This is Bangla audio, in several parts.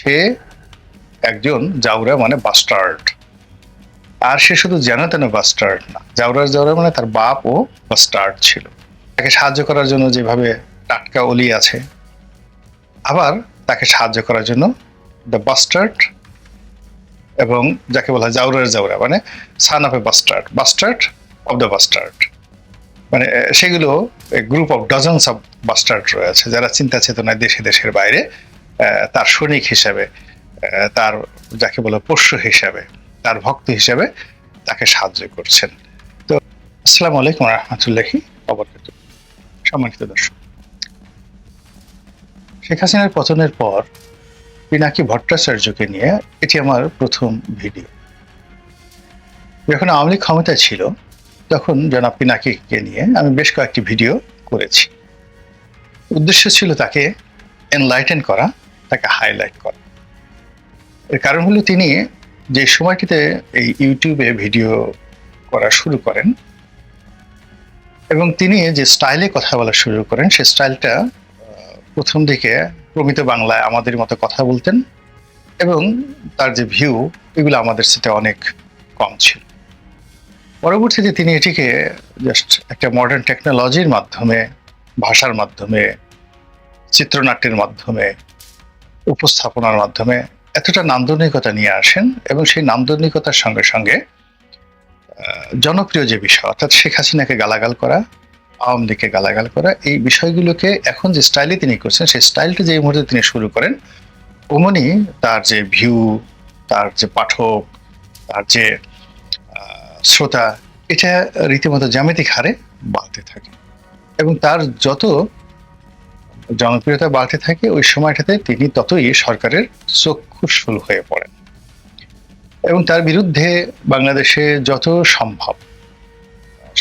সে একজন জাউরা মানে বাস্টার্ড। আর সে শুধু যেন তেন বাস্টার্ড না, জাউরা মানে তার বাপ ও বাস্টার্ড ছিল। তাকে সাহায্য করার জন্য যেভাবে টাটকা অলি আছে, আবার তাকে সাহায্য করার জন্য দ্য বাস্টার্ড, এবং যাকে বলা হয় জাউরা মানে son of A bastard, bastard of the bastard. মানে সেগুলো group of dozens of bastard রয়েছে যারা চিন্তা চেতনায় দেশে দেশের বাইরে তার সৈনিক হিসাবে, তার যাকে বলে পোষ্য হিসাবে, তার ভক্ত হিসাবে তাকে সাহায্য করছেন। তো আসসালামু আলাইকুম রহমতুল্লাহি ওয়া বারাকাতুহু। সম্মানিত দর্শক, শেখ হাসিনার পতনের পর পিনাকি ভট্টাচার্যকে নিয়ে এটি আমার প্রথম ভিডিও। যখন আওয়ামী লীগ ক্ষমতায় ছিল তখন জনাব পিনাকিকে নিয়ে আমি বেশ কয়েকটি ভিডিও করেছি। উদ্দেশ্য ছিল তাকে এনলাইটেন করা, তাকে হাইলাইট করা। এর কারণ হলো তিনি যে সময়টিতে এই ইউটিউবে ভিডিও করা শুরু করেন এবং তিনি যে স্টাইলে কথা বলা শুরু করেন, সে স্টাইলটা প্রথম দিকে প্রমিত বাংলায় আমাদের মতো কথা বলতেন এবং তার যে ভিউ, এগুলো আমাদের সাথে অনেক কম ছিল। পরবর্তীতে তিনি এটিকে জাস্ট একটা মডার্ন টেকনোলজির মাধ্যমে, ভাষার মাধ্যমে, চিত্রনাট্যের মাধ্যমে, উপস্থাপনার মাধ্যমে এতটা নান্দনিকতা নিয়ে আসেন এবং সেই নান্দনিকতার সঙ্গে সঙ্গে জনপ্রিয় যে বিষয়, অর্থাৎ শেখ হাসিনাকে গালাগাল করা, আওয়ামী লীগকে গালাগাল করা, এই বিষয়গুলোকে এখন যে স্টাইলে তিনি করছেন, সেই স্টাইলটা যে মুহূর্তে তিনি শুরু করেন, অমনি তার যে ভিউ, তার যে পাঠক, তার যে শ্রোতা, এটা রীতিমতো জ্যামিতিক হারে বাড়তে থাকে এবং তার যত জনপ্রিয়তা বাড়তে থাকে ওই সময়টাতে তিনি ততই সরকারের চক্ষুশূল হয়ে পড়েন এবং তার বিরুদ্ধে বাংলাদেশে যত সম্ভব,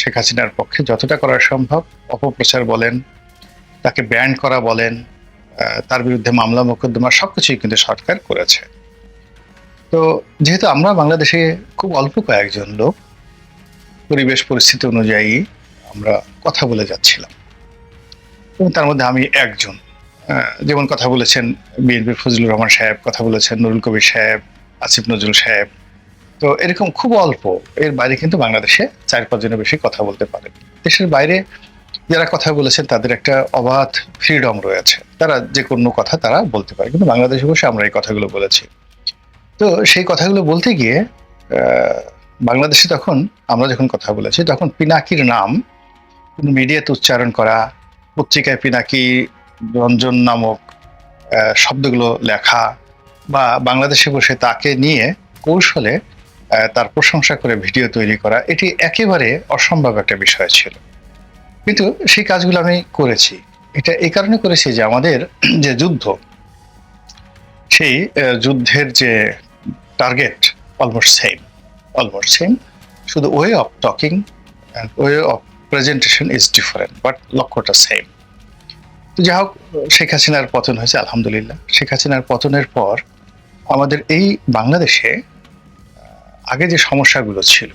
শেখ হাসিনার পক্ষে যতটা করা সম্ভব, অপপ্রচার বলেন, তাকে ব্যান করা বলেন, তার বিরুদ্ধে মামলা মোকদ্দমা, সবকিছুই কিন্তু সরকার করেছে। তো যেহেতু আমরা বাংলাদেশে খুব অল্প কয়েকজন লোক পরিবেশ পরিস্থিতি অনুযায়ী আমরা কথা বলে যাচ্ছিলাম এবং তার মধ্যে আমি একজন, যেমন কথা বলেছেন বিএনপির ফজলুর রহমান সাহেব, কথা বলেছেন নুরুল কবির সাহেব, আসিফ নজরুল সাহেব, তো এরকম খুব অল্প, এর বাইরে কিন্তু বাংলাদেশে 4-5 জনের বেশি কথা বলতে পারে। দেশের বাইরে যারা কথা বলেছেন তাদের একটা অবাধ ফ্রিডম রয়েছে, তারা যে কোনো কথা তারা বলতে পারে, কিন্তু বাংলাদেশে বসে আমরা এই কথাগুলো বলেছি। তো সেই কথাগুলো বলতে গিয়ে বাংলাদেশে তখন আমরা যখন কথা বলেছি তখন পিনাকির নাম মিডিয়াতে উচ্চারণ করা, পত্রিকায় পিনাকি রঞ্জন নামক শব্দগুলো লেখা, বা বাংলাদেশে বসে তাকে নিয়ে কৌশলে তার প্রশংসা করে ভিডিও তৈরি করা, এটি একেবারে অসম্ভব একটা বিষয় ছিল। কিন্তু সেই কাজগুলো আমি করেছি। এটা এই কারণে করেছি যে আমাদের যে যুদ্ধ, সেই যুদ্ধের যে টার্গেট অলমোস্ট সেম, শুধু way of talking and way of presentation is different, but লক্ষ্যটা সেম। তো যাই হোক, শেখ হাসিনার পতন হয়েছে আলহামদুলিল্লাহ। শেখ হাসিনার পতনের পর আমাদের এই বাংলাদেশে আগে যে সমস্যাগুলো ছিল,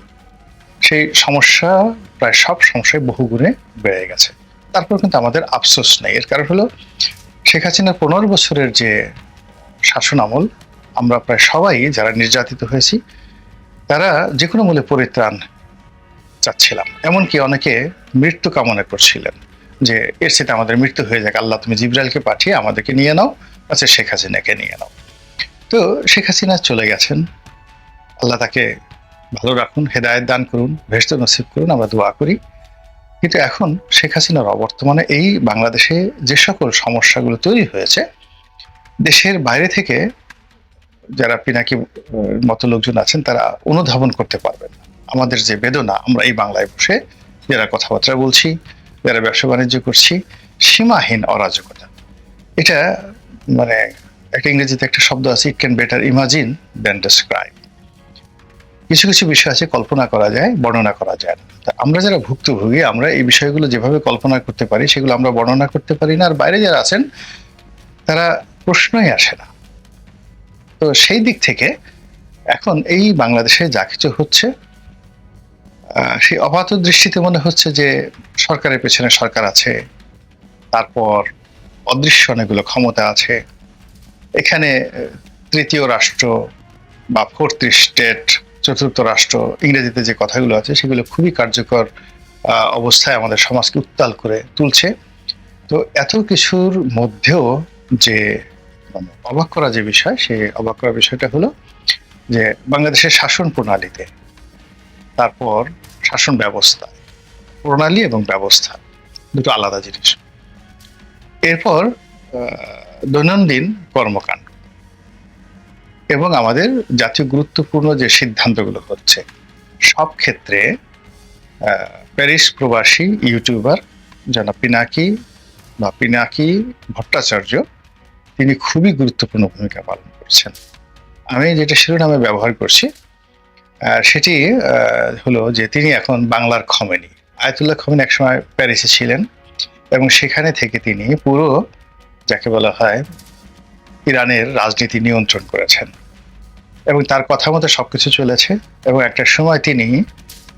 সেই সমস্যা প্রায় সব সমস্যায় বহুগুণে বেড়ে গেছে। তারপর কিন্তু আমাদের আফসোস নেই। এর কারণ হলো শেখ হাসিনার 15 বছরের যে শাসন আমল, আমরা প্রায় সবাই যারা নির্যাতিত হয়েছি তারা যে কোনো মূল্যে পরিত্রাণ চাচ্ছিলাম, এমনকি অনেকে মৃত্যু কামনা করছিলেন যে এর সাথে আমাদের মৃত্যু হয়ে যাক, আল্লাহ তুমি জিবরাইলকে পাঠিয়ে আমাদেরকে নিয়ে নাও, আচ্ছা শেখ হাসিনাকে নিয়ে নাও। তো শেখ হাসিনা চলে গেছেন, আল্লাহ তাকে ভালো রাখুন, হেদায়েত দান করুন, ভেস্ত নসিব করুন, আমরা দোয়া করি। কিন্তু এখন শেখ হাসিনার অবর্তমানে এই বাংলাদেশে যে সকল সমস্যাগুলো তৈরি হয়েছে, দেশের বাইরে থেকে যারা পিনাকি মতো লোকজন আছেন তারা অনুধাবন করতে পারবেন না আমাদের যে বেদনা। আমরা এই বাংলায় বসে যারা কথাবার্তা বলছি, যারা ব্যবসা বাণিজ্য করছি, সীমাহীন অরাজকতা। এটা মানে একটা ইংরেজিতে একটা শব্দ আছে, it can better imagine than describe. কিছু কিছু বিষয় আছে কল্পনা করা যায়, বর্ণনা করা যায় না। আমরা যারা ভুক্তভোগী, আমরা এই বিষয়গুলো যেভাবে কল্পনা করতে পারি সেগুলো আমরা বর্ণনা করতে পারি না, আর বাইরে যারা আছেন তারা প্রশ্নই আসে না। তো সেই দিক থেকে এখন এই বাংলাদেশে যা কিছু হচ্ছে, সেই অবাধ দৃষ্টিতে মনে হচ্ছে যে সরকারের পেছনে সরকার আছে, তারপর অদৃশ্য অনেকগুলো ক্ষমতা আছে, এখানে তৃতীয় রাষ্ট্র বা ফোর্থ স্টেট, চতুর্থ রাষ্ট্র, ইংরেজিতে যে কথাগুলো আছে সেগুলো খুবই কার্যকর অবস্থায় আমাদের সমাজকে উত্তাল করে তুলছে। তো এত কিছুর মধ্যেও যে মানে অবাক করা যে বিষয়, সেই অবাক করার বিষয়টা হলো যে বাংলাদেশের শাসন প্রণালীতে, তারপর শাসন ব্যবস্থা, প্রণালী এবং ব্যবস্থা দুটো আলাদা জিনিস। এরপর দৈনন্দিন কর্মকাণ্ড এবং আমাদের জাতীয় গুরুত্বপূর্ণ যে সিদ্ধান্তগুলো হচ্ছে, সব ক্ষেত্রে প্যারিস প্রবাসী ইউটিউবার জনাব পিনাকি ভট্টাচার্য তিনি খুবই গুরুত্বপূর্ণ ভূমিকা পালন করছেন। আমি যেটা শিরোনামে ব্যবহার করছি সেটি হলো যে তিনি এখন বাংলার খমেনি। আয়াতুল্লাহ খমেনি একসময় প্যারিসে ছিলেন এবং সেখানে থেকে তিনি পুরো যাকে বলা হয় ইরানের রাজনীতি নিয়ন্ত্রণ করেছেন এবং তার কথা মতো সবকিছু চলেছে। এবং একটা সময় তিনি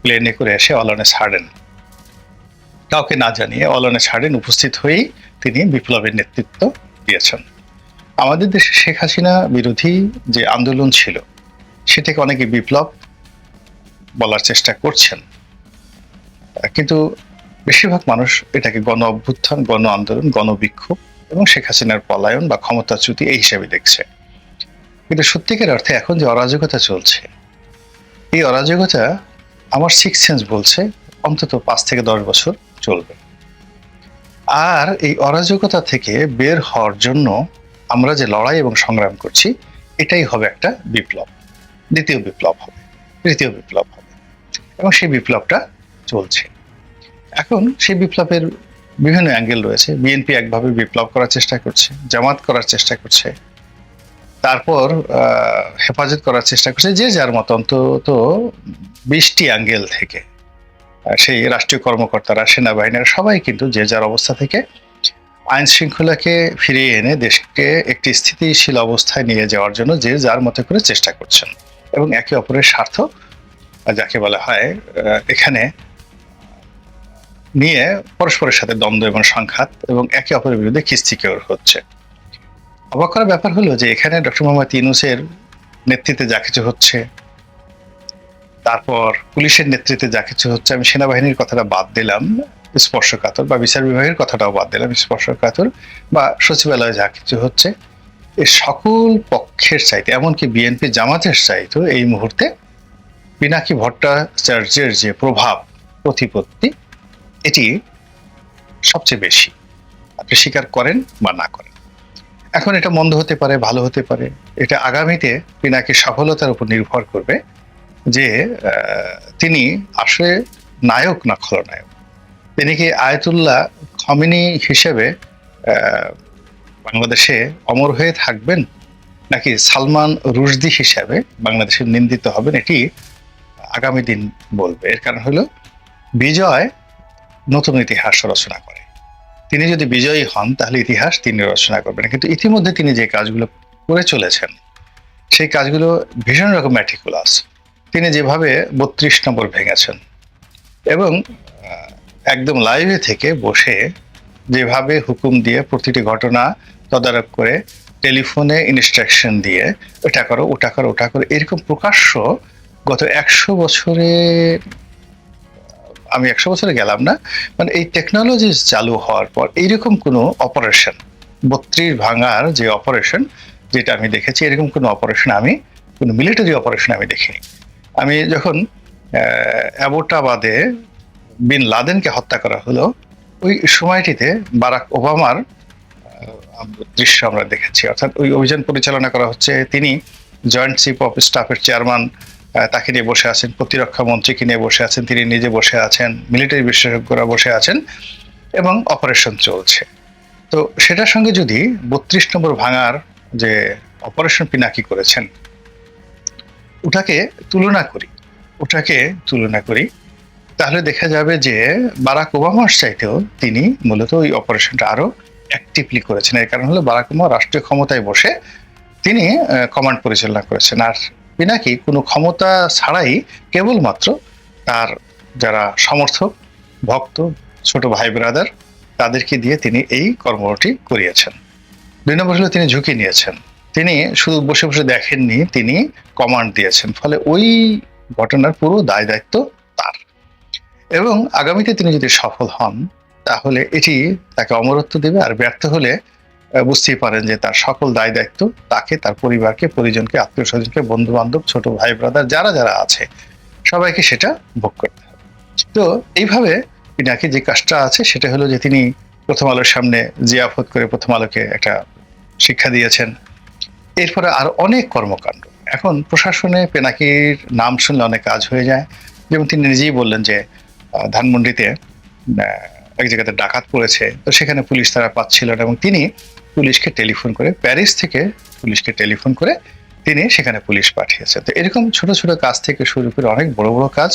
প্লেনে করে এসে অলনে ছাড়েন, কাউকে না জানিয়ে অলনে ছাড়েন, উপস্থিত হয়েই তিনি বিপ্লবের নেতৃত্ব দিয়েছেন। আমাদের দেশে শেখ হাসিনা বিরোধী যে আন্দোলন ছিল সেটাকে অনেকে বিপ্লব বলার চেষ্টা করছেন, কিন্তু বেশিরভাগ মানুষ এটাকে গণ অভ্যুত্থান, গণ আন্দোলন, গণবিক্ষোভ এবং শেখ হাসিনার পলায়ন বা ক্ষমতাচ্যুতি এই হিসেবে দেখছে। কিন্তু সত্যিকার অর্থে এখন যে অরাজকতা চলছে, এই অরাজকতা আমার সিক্স সেন্স বলছে অন্তত 5 থেকে 10 বছর চলবে। আর এই অরাজকতা থেকে বের হওয়ার জন্য আমরা যে লড়াই এবং সংগ্রাম করছি, এটাই হবে একটা বিপ্লব, দ্বিতীয় বিপ্লব হবে, তৃতীয় বিপ্লব হবে, এবং সেই বিপ্লবটা চলছে। এখন সেই বিপ্লবের বিভিন্ন অ্যাঙ্গেল রয়েছে। বিএনপি একভাবে বিপ্লব করার চেষ্টা করছে, জামাত করার চেষ্টা করছে, তারপর হেফাজত করার চেষ্টা করছে, যে যার মতো অন্তত 20টি অ্যাঙ্গেল থেকে। সেই রাষ্ট্রীয় কর্মকর্তারা, সেনাবাহিনীরা সবাই কিন্তু যে যার অবস্থা থেকে আইন শৃঙ্খলাকে ফিরিয়ে এনে দেশকে একটি স্থিতিশীল অবস্থায় নিয়ে যাওয়ার জন্য যে যার মতো করে চেষ্টা করছেন এবং একে অপরের স্বার্থ যাকে বলা হয় এখানে নিয়ে পরস্পরের সাথে দ্বন্দ্ব এবং সংঘাত এবং একে অপরের বিরুদ্ধে খিস্তিকেওর হচ্ছে। অবাক করার ব্যাপার হলো যে এখানে ডক্টর মোহাম্মদ ইউনূসের নেতৃত্বে যা কিছু হচ্ছে, তারপর পুলিশের নেতৃত্বে যা কিছু হচ্ছে, আমি সেনাবাহিনীর কথাটা বাদ দিলাম স্পর্শকাতর, বা বিচার বিভাগের কথাটাও বাদ দিলাম স্পর্শকাতর, বা সচিবালয়ে যা কিছু হচ্ছে, এই সকল পক্ষের চাইতে, এমনকি বিএনপি জামাতের চাইতে এই মুহূর্তে পিনাকি ভট্টাচার্যের যে প্রভাব প্রতিপত্তি, এটি সবচেয়ে বেশি, আপনি স্বীকার করেন বা না করেন। এখন এটা মন্দ হতে পারে, ভালো হতে পারে, এটা আগামীতে পিনাকির সফলতার উপর নির্ভর করবে যে তিনি আসলে নায়ক না খলনায়ক। তিনি কি আয়াতুল্লাহ খমেনি হিসেবে বাংলাদেশে অমর হয়ে থাকবেন, নাকি সালমান রুশদি হিসাবে বাংলাদেশে নিন্দিত হবেন, এটি আগামী দিন বলবে। এর কারণ হলো বিজয় নতুন ইতিহাস রচনা করে। তিনি যদি বিজয়ী হন তাহলে ইতিহাস তিনি রচনা করবেন, কিন্তু ইতিমধ্যে তিনি যে কাজগুলো করে চলেছেন সেই কাজগুলো ভীষণ রকম ম্যাটিকুলাস। তিনি যেভাবে 32 নম্বর ভেঙেছেন এবং একদম লাইভে থেকে বসে যেভাবে হুকুম দিয়ে প্রতিটি ঘটনা তদারক করে, টেলিফোনে ইনস্ট্রাকশন দিয়ে এটা করো, ওটা করো, ওটা করো, এরকম প্রকাশ্য গত 100 বছরে, আমি 100 বছরে গেলাম না, মানে এই টেকনোলজি চালু হওয়ার পর এইরকম কোনো অপারেশন, 32 ভাঙার যে অপারেশন যেটা আমি দেখেছি, এরকম কোনো অপারেশন আমি, কোনো মিলিটারি অপারেশন আমি দেখিনি। আমি যখন অ্যাবোটাবাদে বিন লাদেনকে হত্যা করা হলো, ওই সময়টিতে বারাক ওবামার দৃশ্য আমরা দেখেছি। অর্থাৎ ওই অভিযান পরিচালনা করা হচ্ছে, তিনি জয়েন্ট চিফ অফ স্টাফের চেয়ারম্যান, তাকে নিয়ে বসে আছেন, প্রতিরক্ষা মন্ত্রীকে নিয়ে বসে আছেন, তিনি নিজে বসে আছেন, মিলিটারি বিশেষজ্ঞরা বসে আছেন এবং অপারেশন চলছে। তো সেটার সঙ্গে যদি 32 নম্বর ভাঙার যে অপারেশন পিনাকি করেছেন ওটাকে তুলনা করি, তাহলে দেখা যাবে যে বারাক ওবামার চাইতেও তিনি মূলত ওই অপারেশনটা আরো অ্যাক্টিভলি করেছেন। এর কারণ হলো বারাক ওবামা রাষ্ট্রীয় ক্ষমতায় বসে তিনি কমান্ড পরিচালনা করেছেন, আর পিনাকি কোনো ক্ষমতা ছাড়াই কেবলমাত্র তার যারা সমর্থক, ভক্ত, ছোট ভাই ব্রাদার, তাদেরকে দিয়ে তিনি এই কর্মটি করিয়েছেন। 2 নম্বর হলো তিনি ঝুঁকি নিয়েছেন। তিনি শুধু বসে বসে দেখেননি, তিনি কমান্ড দিয়েছেন, ফলে ওই ঘটনার পুরো দায় দায়িত্ব তার। এবং আগামীতে তিনি যদি সফল হন তাহলে এটি তাকে অমরত্ব দেবে, আর ব্যর্থ হলে বুঝতেই পারেন যে তার সকল দায় দায়িত্ব তাকে, তার পরিবারকে, পরিজনকে, আত্মীয় স্বজনকে, বন্ধু বান্ধব, ছোট ভাই ব্রাদার যারা যারা আছে সবাইকে সেটা ভোগ করতে হবে। তো এইভাবে পিনাকি যে কাজটা আছে সেটা হলো যে তিনি প্রথম আলোর সামনে জিয়াফত করে প্রথম আলোকে একটা শিক্ষা দিয়েছেন। এরপরে আর অনেক কর্মকাণ্ড। এখন প্রশাসনে পিনাকির নাম শুনলে অনেক কাজ হয়ে যায়। যেমন তিনি নিজেই বললেন যে ধানমন্ডিতে এক জায়গাতে ডাকাত পড়েছে, তো সেখানে পুলিশ তারা পাচ্ছিল না, এবং তিনি পুলিশকে টেলিফোন করে, প্যারিস থেকে পুলিশকে টেলিফোন করে তিনি সেখানে পুলিশ পাঠিয়েছেন। তো এরকম ছোট ছোট কাজ থেকে শুরু করে অনেক বড় বড় কাজ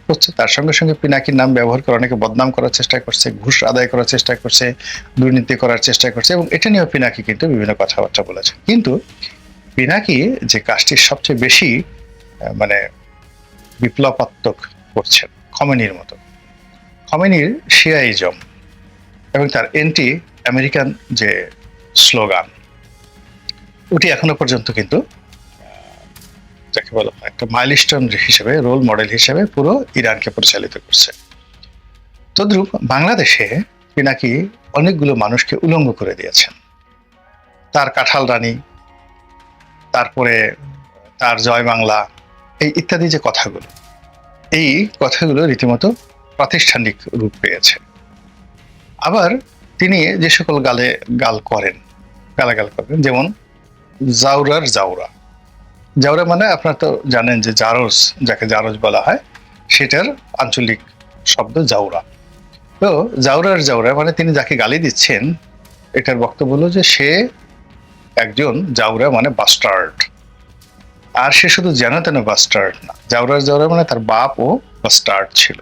হচ্ছে। তার সঙ্গে সঙ্গে পিনাকির নাম ব্যবহার করে অনেকে বদনাম করার চেষ্টা করছে, ঘুষ আদায় করার চেষ্টা করছে, দুর্নীতি করার চেষ্টা করছে, এবং এটা নিয়েও পিনাকি কিন্তু বিভিন্ন কথাবার্তা বলেছে। কিন্তু পিনাকি যে কাজটির সবচেয়ে বেশি মানে বিপ্লবাত্মক করছেন, খমেনির মতো, খমেনির শিয়াইজম এবং তার এন্টি আমেরিকান যে স্লোগান, ওটি এখনো পর্যন্ত কিন্তু যাকে বলা হয় একটা মাইলস্টোন হিসেবে, রোল মডেল হিসেবে পুরো ইরানকে পরিচালিত করছে। তদ্রূপ বাংলাদেশে পিনাকি অনেকগুলো মানুষকে উলঙ্গ করে দিয়েছেন। তার কাঁঠাল রানী, তারপরে তার জয় বাংলা, এই ইত্যাদি যে কথাগুলো, এই কথাগুলো রীতিমতো প্রাতিষ্ঠানিক রূপ পেয়েছে। আবার তিনি যে সকল গালাগাল করেন, যেমন জাউরার জাউরা। জাউরা মানে আপনারা তো জানেন যে জারজ, যাকে জারজ বলা হয়, সেটার আঞ্চলিক শব্দ জাউরা। তো জাউরার জাউরা মানে তিনি যাকে গালি দিচ্ছেন, এটার বক্তব্য হলো যে সে একজন জাউরা মানে বাস্টার্ড। আর সে শুধু যেন তেন বাস্টার্ড না, জাউরার জাউরা মানে তার বাপ ও বাস্টার্ড ছিল।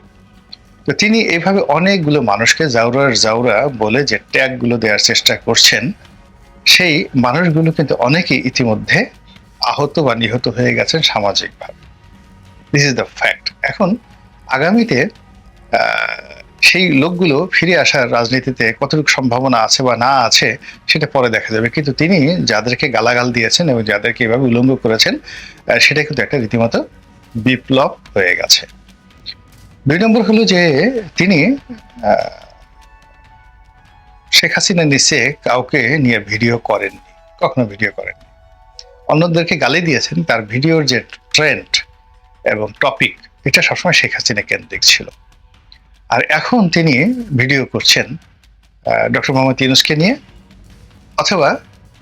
তো তিনি এইভাবে অনেকগুলো মানুষকে জাউরার জাউরা বলে যে ট্যাগ গুলো দেওয়ার চেষ্টা করছেন, সেই মানুষগুলো কিন্তু অনেকেই ইতিমধ্যে আহত বা নিহত হয়ে গেছেন সামাজিকভাবে। This is the fact. এখন আগামীতে সেই লোকগুলো ফিরে আসার রাজনীতিতে কতটুকু সম্ভাবনা আছে বা না আছে সেটা পরে দেখা যাবে, কিন্তু তিনি যাদেরকে গালাগাল দিয়েছেন এবং যাদেরকে এভাবে উলঙ্গ করেছেন, সেটা কিন্তু একটা রীতিমতো বিপ্লব হয়ে গেছে। 2 নম্বর হলো যে তিনি শেখ হাসিনা নিচে কাউকে নিয়ে ভিডিও করেননি, কখনো ভিডিও করেননি। অন্যদেরকে গালি দিয়েছেন, তার ভিডিওর যে ট্রেন্ড এবং টপিক এটা সবসময় শেখ হাসিনা কেন্দ্রিক ছিল। আর এখন তিনি ভিডিও করছেন ডক্টর মোহাম্মদ ইউনূসকে নিয়ে, অথবা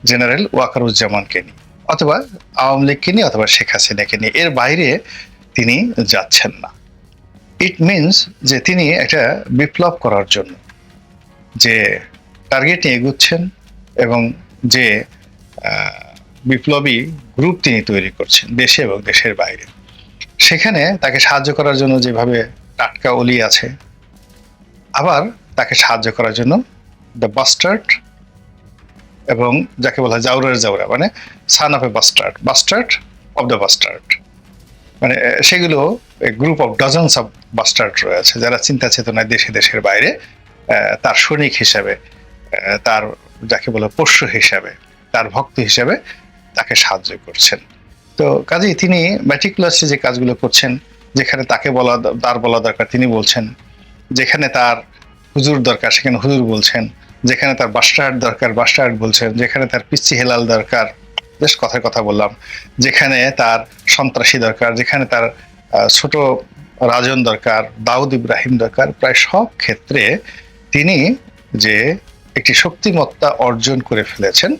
জেনারেল ওয়াকারুজ্জামানকে নিয়ে, অথবা আওয়ামী লীগকে নিয়ে, অথবা শেখ হাসিনাকে নিয়ে। এর বাইরে তিনি যাচ্ছেন না। ইট মিনস যে তিনি একটা বিপ্লব করার জন্য যে টার্গেট নিয়ে এগুচ্ছেন এবং যে বিপ্লবী গ্রুপ তিনি তৈরি করছেন দেশে এবং দেশের বাইরে, সেখানে তাকে সাহায্য করার জন্য যেভাবে টাটকা অলি আছে, আবার তাকে সাহায্য করার জন্য দ্য বাস্টার্ড, এবং যাকে বলা হয় জাউরার জাউরা মানে son of A bastard, bastard of the bastard, মানে সেগুলো group of dozens of bastard রয়েছে, যারা চিন্তা চেতনায় দেশে দেশের বাইরে তার সৈনিক হিসাবে, তার যাকে বলে পোষ্য হিসাবে, তার ভক্ত হিসাবে তাকে সাহায্য করছেন। তো কাজেই তিনি ম্যাটিকুলাসলি যে কাজগুলো করছেন, যেখানে তার বলা দরকার তিনি বলছেন, যেখানে তার হুজুর দরকার সেখানে হুজুর বলছেন, যেখানে তার বাস্টার্ড দরকার বাস্টার্ড বলছেন, যেখানে তার পিচ্চি হেলাল দরকার, বেশ কথার কথা বললাম, যেখানে তার সন্ত্রাসী দরকার, যেখানে তার ছোট রাজন দরকার, দাউদ ইব্রাহিম দরকার, প্রায় সব ক্ষেত্রে তিনি যে একটি শক্তিমত্তা অর্জন করে ফেলেছেন,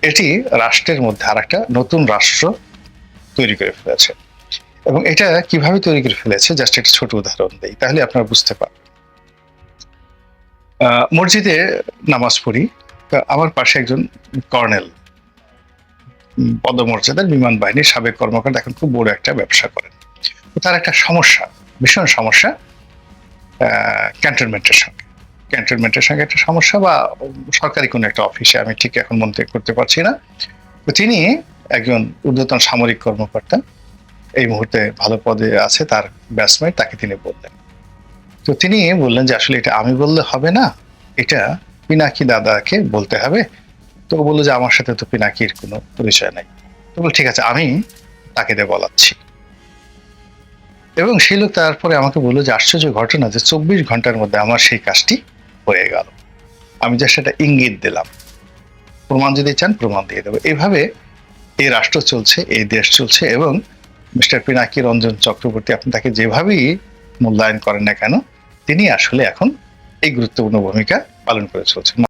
এটি রাষ্ট্রের মধ্যে আর একটা নতুন রাষ্ট্র তৈরি করে ফেলেছে। এবং এটা কিভাবে তৈরি করে ফেলেছে জাস্ট একটা ছোট উদাহরণ দেই, তাহলে আপনারা বুঝতে পারবেন। মসজিদে নামাজ পড়ি, আমার পাশে একজন কর্নেল, পদমর্যাদার বিমান বাহিনীর সাবেক কর্মকর্তা, এখন খুব বড় একটা ব্যবসা করেন। তার একটা সমস্যা, ভীষণ সমস্যা ক্যান্টনমেন্টের সঙ্গে একটা সমস্যা, বা সরকারি কোনো একটা অফিসে, আমি ঠিক এখন মনে করতে পারছি না। তো তিনি একজন ঊর্ধ্বতন সামরিক কর্মকর্তা, এই মুহূর্তে ভালো পদে আছে, তার ব্যাচমেট, তাকে তিনি বললেন। তো তিনি বললেন যে আসলে এটা আমি বললে হবে না, এটা পিনাকি দাদাকে বলতে হবে, তো ও বললো যে আমার সাথে তো পিনাকির কোনো পরিচয় নাই। তো বল ঠিক আছে, আমি তাকে দিয়ে বলাচ্ছি। এবং সেই লোক তারপরে আমাকে বললো যে আশ্চর্য ঘটনা, যে 24 ঘন্টার মধ্যে আমার সেই কাজটি হয়ে গেল। আমি যা সেটা ইঙ্গিত দিলাম, প্রমাণ যদি চান প্রমাণ দিয়ে দেবো। এইভাবে এই রাষ্ট্র চলছে, এই দেশ চলছে। এবং মিস্টার পিনাকি রঞ্জন চক্রবর্তী, আপনি তাকে যেভাবেই মূল্যায়ন করেন না কেন, তিনি আসলে এখন এই গুরুত্বপূর্ণ ভূমিকা পালন করে চলছেন।